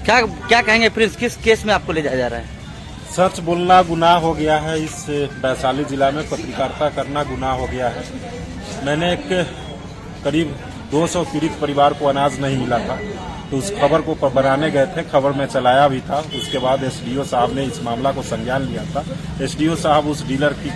क्या क्या कहेंगे प्रिंस, किस केस में आपको ले जाया जा रहा है? सच बोलना गुनाह हो गया है। इस वैशाली जिला में पत्रकारिता करना गुनाह हो गया है। मैंने एक करीब 200 पीड़ित परिवार को अनाज नहीं मिला था, तो उस खबर को बनाने गए थे। खबर में चलाया भी था। उसके बाद एसडीओ साहब ने इस मामला को संज्ञान लिया था। एसडीओ साहब उस डीलर की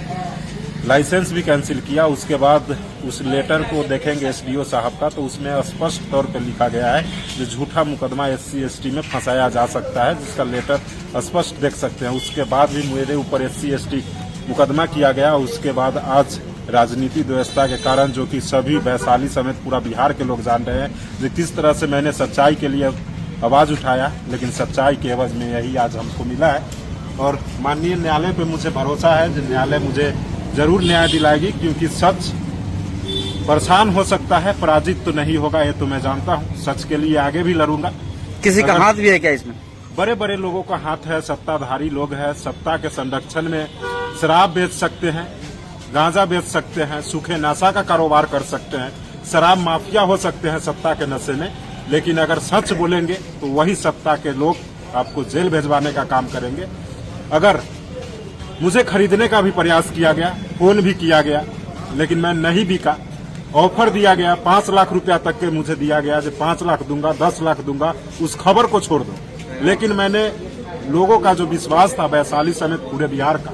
लाइसेंस भी कैंसिल किया। उसके बाद उस लेटर को देखेंगे एसडीओ साहब का, तो उसमें स्पष्ट तौर पर लिखा गया है जो झूठा मुकदमा SC ST में फंसाया जा सकता है, जिसका लेटर स्पष्ट देख सकते हैं। उसके बाद भी मेरे ऊपर SC ST मुकदमा किया गया। उसके बाद आज राजनीति व्यवस्था के कारण, जो कि सभी वैशाली समेत पूरा बिहार के लोग जान रहे हैं, जो किस तरह से मैंने सच्चाई के लिए आवाज उठाया, लेकिन सच्चाई के एवज में यही आज हमको मिला है। और माननीय न्यायालय पे मुझे भरोसा है कि न्यायालय मुझे जरूर न्याय दिलाएगी, क्योंकि सच परेशान हो सकता है, पराजित तो नहीं होगा, ये तो मैं जानता हूँ। सच के लिए आगे भी लड़ूंगा। किसी का हाथ भी है क्या इसमें? बड़े बड़े लोगों का हाथ है, सत्ताधारी लोग हैं। सत्ता के संरक्षण में शराब बेच सकते हैं, गांजा बेच सकते हैं, सूखे नशा का कारोबार कर सकते हैं, शराब माफिया हो सकते हैं सत्ता के नशे में। लेकिन अगर सच बोलेंगे तो वही सत्ता के लोग आपको जेल भेजवाने का काम करेंगे। अगर मुझे खरीदने का भी प्रयास किया गया, फोन भी किया गया, लेकिन मैं नहीं बिका। ऑफर दिया गया 5 लाख रुपया तक के मुझे दिया गया, जो 5 लाख दूंगा, 10 लाख दूंगा, उस खबर को छोड़ दो। लेकिन मैंने लोगों का जो विश्वास था वैशाली समेत पूरे बिहार का,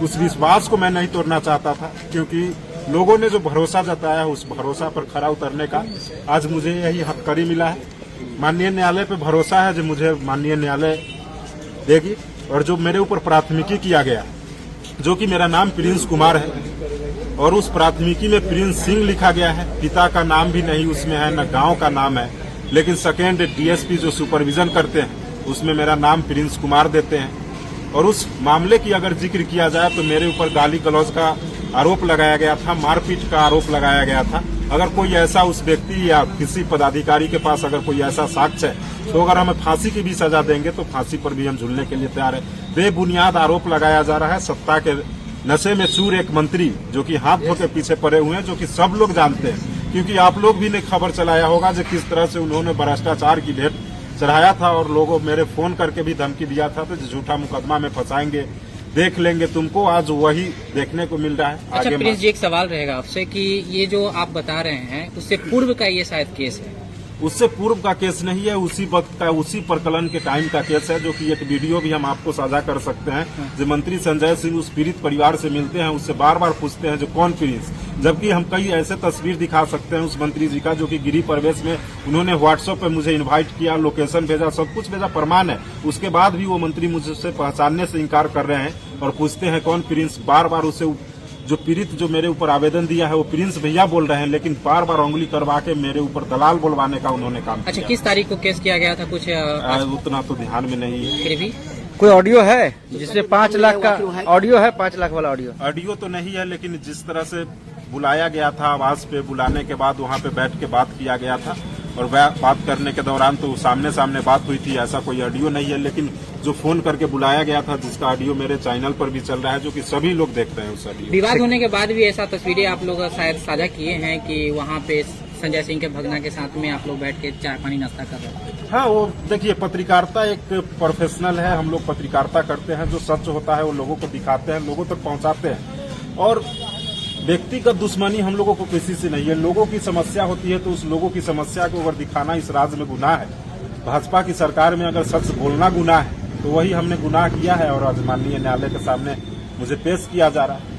उस विश्वास को मैं नहीं तोड़ना चाहता था, क्योंकि लोगों ने जो भरोसा जताया उस भरोसा पर खरा उतरने का आज मुझे यही हथकड़ी मिला है। माननीय न्यायालय पे भरोसा है जो मुझे माननीय न्यायालय देगी। और जो मेरे ऊपर प्राथमिकी किया गया, जो कि मेरा नाम प्रिंस कुमार है, और उस प्राथमिकी में प्रिंस सिंह लिखा गया है, पिता का नाम भी नहीं उसमें है, न गांव का नाम है। लेकिन सेकेंड DSP जो सुपरविजन करते हैं उसमें मेरा नाम प्रिंस कुमार देते हैं। और उस मामले की अगर जिक्र किया जाए तो मेरे ऊपर गाली गलौज का आरोप लगाया गया था, मारपीट का आरोप लगाया गया था। अगर कोई ऐसा उस व्यक्ति या किसी पदाधिकारी के पास अगर कोई ऐसा साक्ष्य है, तो अगर हमें फांसी की भी सजा देंगे तो फांसी पर भी हम झूलने के लिए तैयार है। बेबुनियाद आरोप लगाया जा रहा है। सत्ता के नशे में चूर एक मंत्री जो कि हाथ धो के पीछे पड़े हुए हैं, जो कि सब लोग जानते हैं, क्योंकि आप लोग भी ने खबर चलाया होगा जो किस तरह से उन्होंने भ्रष्टाचार की ढेर चढ़ाया था। और लोगों मेरे फोन करके भी धमकी दिया था, तो झूठा मुकदमा में फंसाएंगे, देख लेंगे तुमको। आज वही देखने को मिल रहा है। अच्छा प्रिंस जी, एक सवाल रहेगा आपसे कि ये जो आप बता रहे हैं उससे पूर्व का ये शायद केस है? उससे पूर्व का केस नहीं है, उसी वक्त का, उसी प्रकलन के टाइम का केस है, जो कि एक वीडियो भी हम आपको साझा कर सकते हैं। जो मंत्री संजय सिंह उस पीड़ित परिवार से मिलते हैं, उससे बार बार पूछते हैं जो कौन प्रिंस, जबकि हम कई ऐसे तस्वीर दिखा सकते हैं उस मंत्री जी का, जो कि गिरी प्रवेश में उन्होंने व्हाट्सएप पे मुझे इन्वाइट किया, लोकेशन भेजा, सब कुछ भेजा, प्रमाण है। उसके बाद भी वो मंत्री मुझसे पहचानने से इनकार कर रहे हैं और पूछते हैं कौन प्रिंस। बार बार उसे जो पीड़ित जो मेरे ऊपर आवेदन दिया है वो प्रिंस भैया बोल रहे हैं, लेकिन बार बार उंगली करवा के मेरे ऊपर दलाल बोलवाने का उन्होंने काम किया। अच्छा, किस तारीख को केस किया गया था कुछ उतना तो ध्यान में नहीं है। फिर भी कोई ऑडियो है जिसमें 5 लाख का ऑडियो है? 5 लाख वाला ऑडियो तो नहीं है, लेकिन जिस तरह से बुलाया गया था आवाज पे, बुलाने के बाद वहाँ पे बैठ के बात किया गया था, और बात करने के दौरान तो सामने सामने बात हुई थी। ऐसा कोई ऑडियो नहीं है, लेकिन जो फोन करके बुलाया गया था, जिसका ऑडियो मेरे चैनल पर भी चल रहा है, जो कि सभी लोग देखते हैं उस ऑडियो। विवाद होने के बाद भी ऐसा तस्वीरें आप लोग शायद साझा किए हैं कि वहाँ पे संजय सिंह के भगना के साथ में आप लोग बैठ के चाय पानी नाश्ता कर रहे हैं? हाँ, वो देखिए, पत्रकारिता एक प्रोफेशनल है। हम लोग पत्रकारिता करते हैं, जो सच होता है वो लोगों को दिखाते हैं, लोगों तक पहुँचाते हैं। और व्यक्तिगत दुश्मनी हम लोगों को किसी से नहीं है। लोगों की समस्या होती है तो उस लोगों की समस्या को अगर दिखाना इस राज्य में गुनाह है। भाजपा की सरकार में अगर सच बोलना गुनाह है तो वही हमने गुनाह किया है, और आज माननीय न्यायालय के सामने मुझे पेश किया जा रहा है।